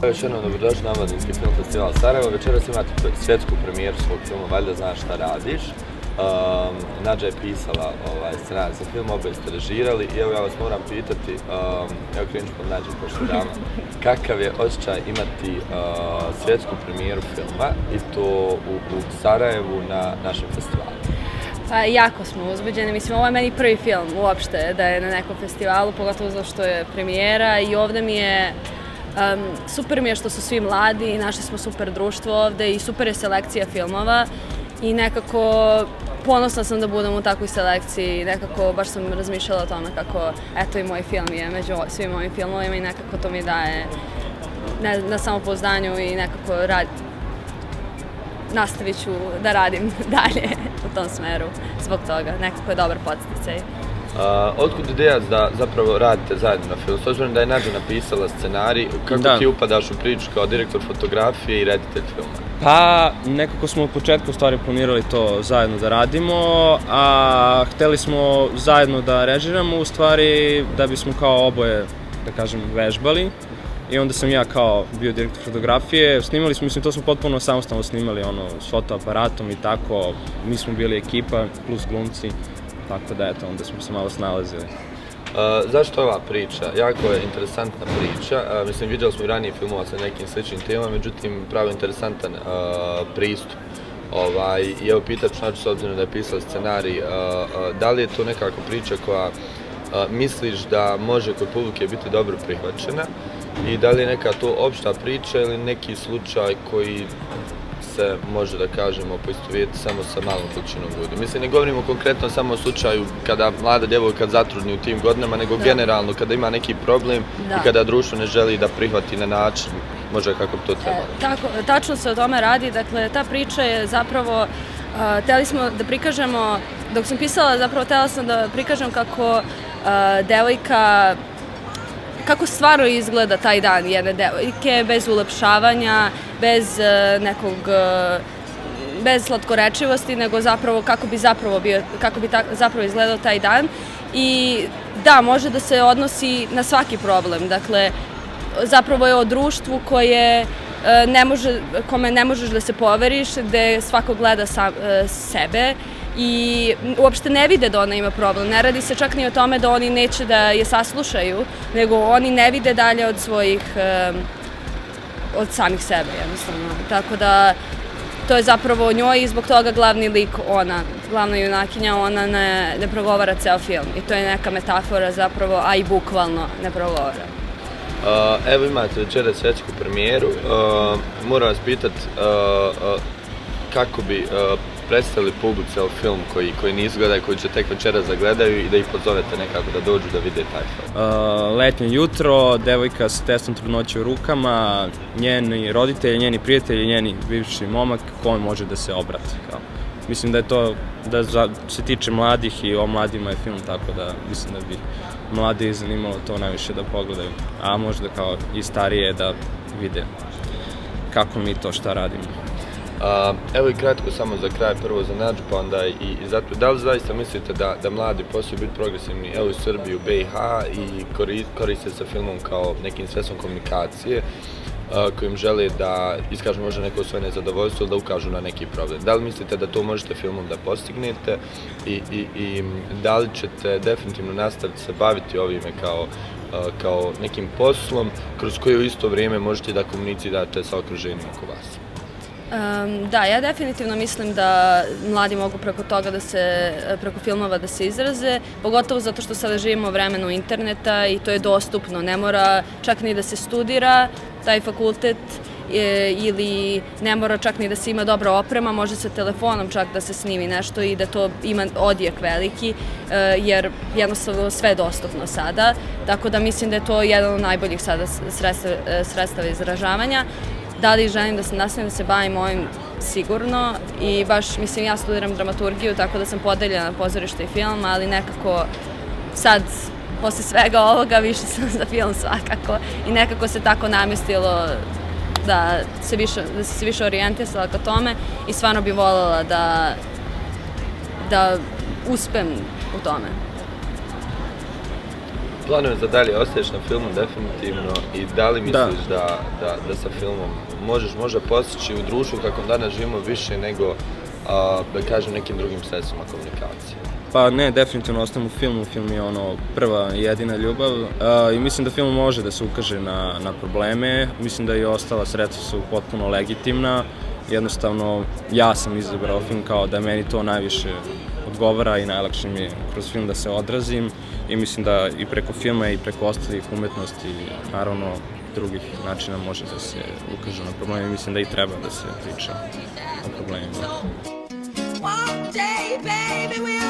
Još jednom dobrodošli na Omladinski film festival Sarajevo. Večeras imate svjetsku premijeru svog filma, valjda znaš šta radiš. Nađa je pisala scenarij za film, oboje ste režirali i evo ja vas moram pitati, evo krenut ću pod Nađe pošto dama, kakav je osjećaj imati svjetsku premijeru filma i to u Sarajevu na našem festivalu? Pa jako smo uzbuđeni, mislim ovo je meni prvi film uopšte da je na nekom festivalu, pogotovo zato što je premijera i ovdje mi je super mi je što su svi mladi i našli smo super društvo ovdje i super je selekcija filmova i nekako ponosna sam da budem u takvoj selekciji i nekako baš sam razmišljala o tome kako eto i moj film je među svim mojim filmovima i nekako to mi daje na samopouzdanju i nekako nastavit ću da radim dalje u tom smeru zbog toga. Nekako je dobar podsticaj. Otkud ideja da zapravo radite zajedno na filmu? S obzirom da je Nađa napisala scenarij, kako ti upadaš u priču kao direktor fotografije i reditelj filma? Pa, nekako smo u početku u stvari planirali to zajedno da radimo, a hteli smo zajedno da režiramo u stvari da bismo kao oboje, da kažem, vežbali. I onda sam ja kao bio direktor fotografije, snimali smo, mislim, to smo potpuno samostalno snimali, s fotoaparatom i tako, mi smo bili ekipa plus glumci, tako da eto, onda smo se malo snalazili. Zašto ova priča? Jako je interesantna priča, mislim, vidjeli smo i ranije filmova sa nekim sličnim temama, međutim, pravo interesantan pristup. I evo pitat ću Nađu s obzirom da je pisala scenarij, da li je to nekako priča koja misliš da može kod publike biti dobro prihvaćena i da li je neka to opšta priča ili neki slučaj koji se može da kažemo poistovijeti samo sa malom količinom ljudi. Mislim, ne govorimo konkretno samo o slučaju kada mlada djevojka zatrudni u tim godinama, nego generalno kada ima neki problem i kada društvo ne želi da prihvati na način možda kako bi to trebalo. Tačno se o tome radi, dakle ta priča je zapravo, htjeli smo da prikažemo, dok sam pisala zapravo htjela sam da prikažem kako devojka, kako stvarno izgleda taj dan jedne devojke, bez ulepšavanja, bez bez slatkorečivosti, nego zapravo kako bi zapravo izgledao taj dan. I da, može da se odnosi na svaki problem, dakle, zapravo je o društvu kome ne možeš da se poveriš, gde svako gleda sebe i uopšte ne vide da ona ima problem. Ne radi se čak ni o tome da oni neće da je saslušaju, nego oni ne vide dalje od samih sebe, jednostavno. Tako da, to je zapravo o njoj i zbog toga glavni lik, ona, glavna junakinja, ona ne progovara ceo film. I to je neka metafora zapravo, a i bukvalno ne progovara. Evo imate večeras svjetsku premijeru, moram vas pitati kako bi predstavili publici film koji nisu gledali, koji će tek večeras da gledaju i da ih pozovete nekako da dođu da vide taj film. Letnje jutro, devojka s testom trudnoće u rukama, njeni roditelji, njeni prijatelji, njeni bivši momak, kome može da se obrati. Mislim da je to, da se tiče mladih i o mladima je film, tako da mislim da bi mladi zanimalo to najviše da pogledaju, a možda kao i starije da vide kako mi to šta radimo. Evo i kratko samo za kraj, prvo za Nađu, pa onda i zato, da li zaista mislite da mladi poslije biti progresivni evo u Srbiji, u BiH i koriste se filmom kao nekim sredstvom komunikacije kojim žele da iskažu možda neko svoje nezadovoljstvo ili da ukažu na neki problem. Da li mislite da to možete filmom da postignete i da li ćete definitivno nastaviti se baviti ovime kao nekim poslom kroz koji u isto vrijeme možete da komunicirate sa okruženjem oko vas? Da, ja definitivno mislim da mladi mogu preko filmova da se izraze, pogotovo zato što sada živimo u vremenu interneta i to je dostupno, ne mora čak ni da se studira taj fakultet ili ne mora čak ni da se ima dobra oprema, može se telefonom čak da se snimi nešto i da to ima odjek veliki, jer jednostavno sve je dostupno sada, tako da mislim da je to jedan od najboljih sada sredstava izražavanja. Da li želim da se nastavim da se bavim ovim? Sigurno. I baš, mislim, ja studiram dramaturgiju, tako da sam podeljena na pozorište i film, ali nekako sad, posle svega ovoga, više sam za film svakako. I nekako se tako namestilo da se više orijentisala ka tome i stvarno bi voljela da uspem u tome. Planovi za dalje, ostaješ na filmu definitivno i da li misliš da sa filmom može postići u društvu kako danas živimo više nego, da kažem, nekim drugim sredstvima komunikacije? Pa ne, definitivno ostajem u filmu. Film je prva i jedina ljubav i mislim da film može da se ukaže na probleme. Mislim da i ostala sredstva su potpuno legitimna. Jednostavno, ja sam izabrao film kao da meni to najviše odgovara i najlakše mi je kroz film da se odrazim i mislim da i preko filma i preko ostalih umetnosti i naravno drugih načina može da se ukaže na probleme. Mislim da i treba da se priča o problemima. One day, baby,